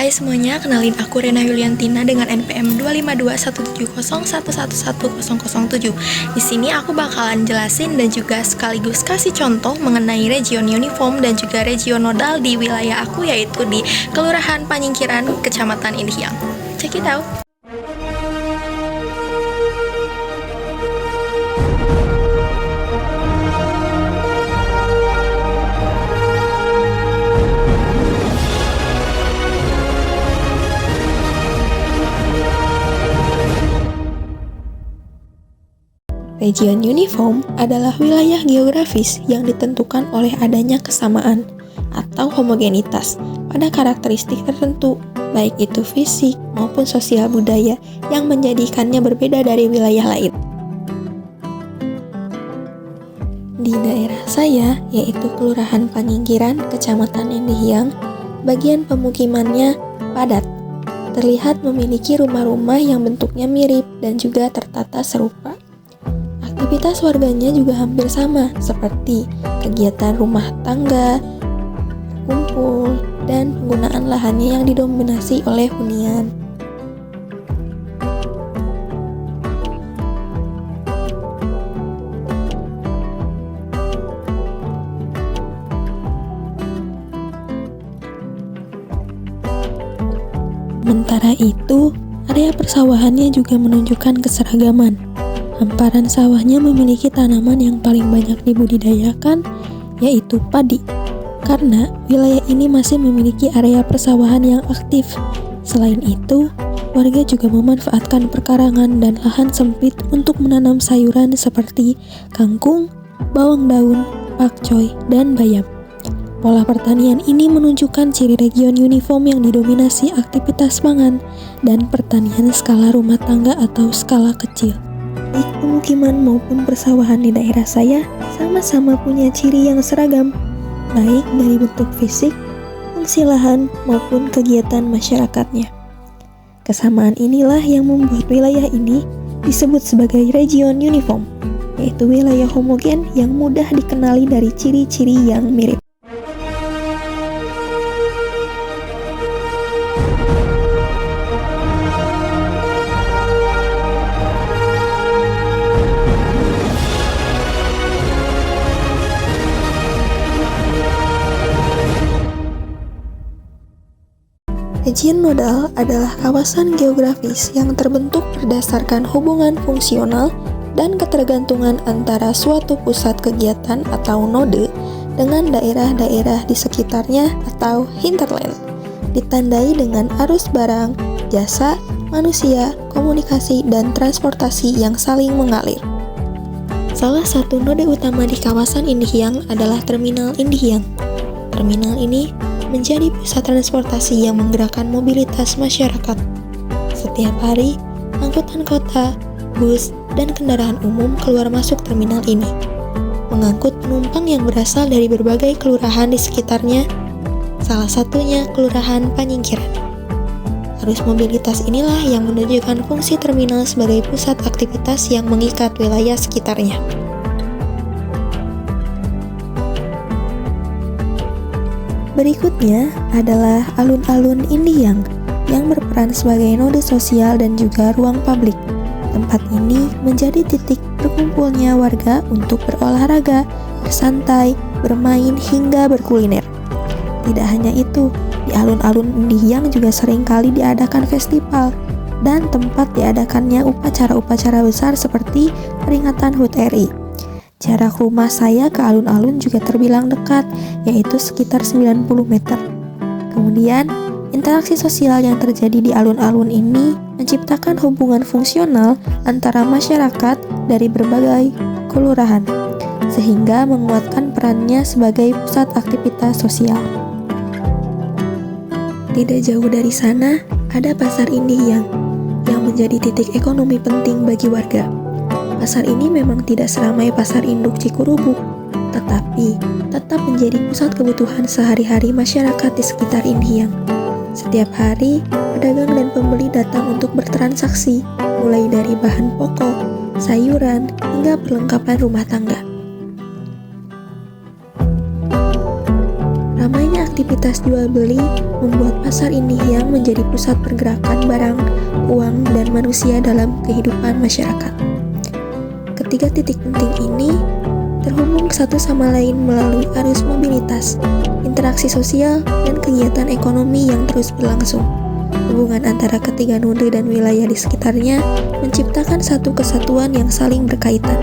Hai semuanya, kenalin aku Rena Yuliantina dengan NPM 2521701111007. Di sini aku bakalan jelasin dan juga sekaligus kasih contoh mengenai region uniform dan juga region nodal di wilayah aku, yaitu di Kelurahan Panyingkiran, Kecamatan Indihiyang. Check it out. Region uniform adalah wilayah geografis yang ditentukan oleh adanya kesamaan atau homogenitas pada karakteristik tertentu, baik itu fisik maupun sosial budaya yang menjadikannya berbeda dari wilayah lain. Di daerah saya, yaitu Kelurahan Panyingkiran, Kecamatan Indihiyang, bagian pemukimannya padat. Terlihat memiliki rumah-rumah yang bentuknya mirip dan juga tertata serupa. Aktivitas warganya juga hampir sama, seperti kegiatan rumah tangga, berkumpul, dan penggunaan lahannya yang didominasi oleh hunian. Sementara itu, area persawahannya juga menunjukkan keseragaman. Hamparan sawahnya memiliki tanaman yang paling banyak dibudidayakan, yaitu padi, karena wilayah ini masih memiliki area persawahan yang aktif. Selain itu, warga juga memanfaatkan perkarangan dan lahan sempit untuk menanam sayuran seperti kangkung, bawang daun, pakcoy, dan bayam. Pola pertanian ini menunjukkan ciri region uniform yang didominasi aktivitas pangan dan pertanian skala rumah tangga atau skala kecil. Baik pemukiman maupun persawahan di daerah saya sama-sama punya ciri yang seragam, baik dari bentuk fisik, fungsi lahan, maupun kegiatan masyarakatnya. Kesamaan inilah yang membuat wilayah ini disebut sebagai region uniform, yaitu wilayah homogen yang mudah dikenali dari ciri-ciri yang mirip. Region nodal adalah kawasan geografis yang terbentuk berdasarkan hubungan fungsional dan ketergantungan antara suatu pusat kegiatan atau node dengan daerah-daerah di sekitarnya atau hinterland, ditandai dengan arus barang, jasa, manusia, komunikasi, dan transportasi yang saling mengalir. Salah satu node utama di kawasan Indihiyang adalah Terminal Indihiyang. Terminal ini menjadi pusat transportasi yang menggerakkan mobilitas masyarakat. Setiap hari, angkutan kota, bus, dan kendaraan umum keluar masuk terminal ini, mengangkut penumpang yang berasal dari berbagai kelurahan di sekitarnya, salah satunya Kelurahan Panyingkiran. Arus mobilitas inilah yang menunjukkan fungsi terminal sebagai pusat aktivitas yang mengikat wilayah sekitarnya. Berikutnya adalah alun-alun Indihiyang yang berperan sebagai node sosial dan juga ruang publik. Tempat ini menjadi titik berkumpulnya warga untuk berolahraga, bersantai, bermain, hingga berkuliner. Tidak hanya itu, di alun-alun Indihiyang juga seringkali diadakan festival dan tempat diadakannya upacara-upacara besar seperti peringatan HUT RI. Jarak rumah saya ke alun-alun juga terbilang dekat, yaitu sekitar 90 meter. Kemudian, interaksi sosial yang terjadi di alun-alun ini menciptakan hubungan fungsional antara masyarakat dari berbagai kelurahan, sehingga menguatkan perannya sebagai pusat aktivitas sosial. Tidak jauh dari sana, ada Pasar Indihiyang yang menjadi titik ekonomi penting bagi warga. Pasar ini memang tidak seramai pasar induk Cikurubuk, tetapi tetap menjadi pusat kebutuhan sehari-hari masyarakat di sekitar Indihiyang. Setiap hari, pedagang dan pembeli datang untuk bertransaksi, mulai dari bahan pokok, sayuran, hingga perlengkapan rumah tangga. Ramainya aktivitas proses jual beli membuat pasar Indihiyang menjadi pusat pergerakan barang, uang, dan manusia dalam kehidupan masyarakat. Ketiga titik penting ini terhubung satu sama lain melalui arus mobilitas, interaksi sosial, dan kegiatan ekonomi yang terus berlangsung. Hubungan antara ketiga node dan wilayah di sekitarnya menciptakan satu kesatuan yang saling berkaitan.